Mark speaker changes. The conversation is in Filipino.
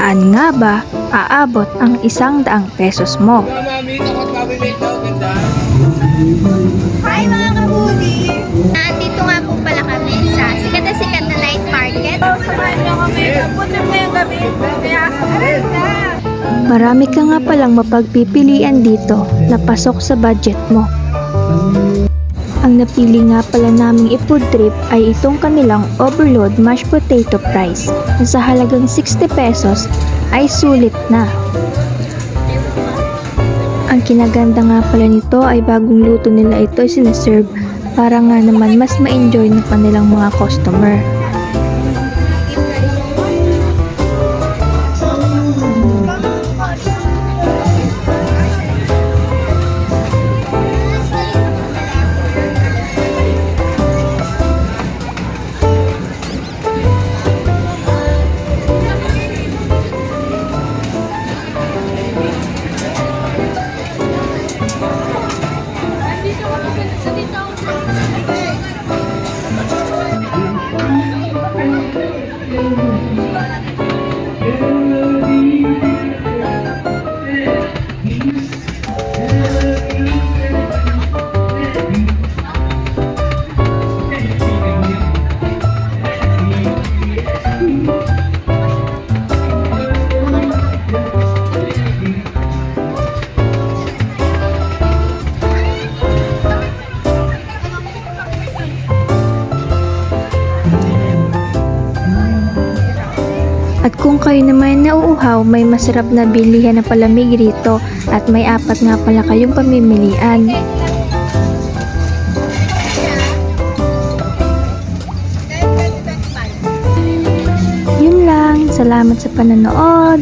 Speaker 1: Saan nga ba aabot ang 100 pesos mo?
Speaker 2: Hi mga kabudi! Nandito nga po pala kami sa sikat na night market. Samahan niyo kami. Punta mo yung gabi. Kaya,
Speaker 1: Marami ka nga palang mapagpipilian dito na pasok sa budget mo. Ang napili nga pala naming i-food trip ay itong kanilang overload mashed potato fries na sa halagang 60 pesos ay sulit na. Ang kinaganda nga pala nito ay bagong luto nila ito ay sinaserve para nga naman mas ma-enjoy ng kanilang mga customer. At kung kayo naman nauuhaw, may masarap na bilihan na palamig rito at may 4 nga pala kayong pamimilian. Yun lang, salamat sa panonood.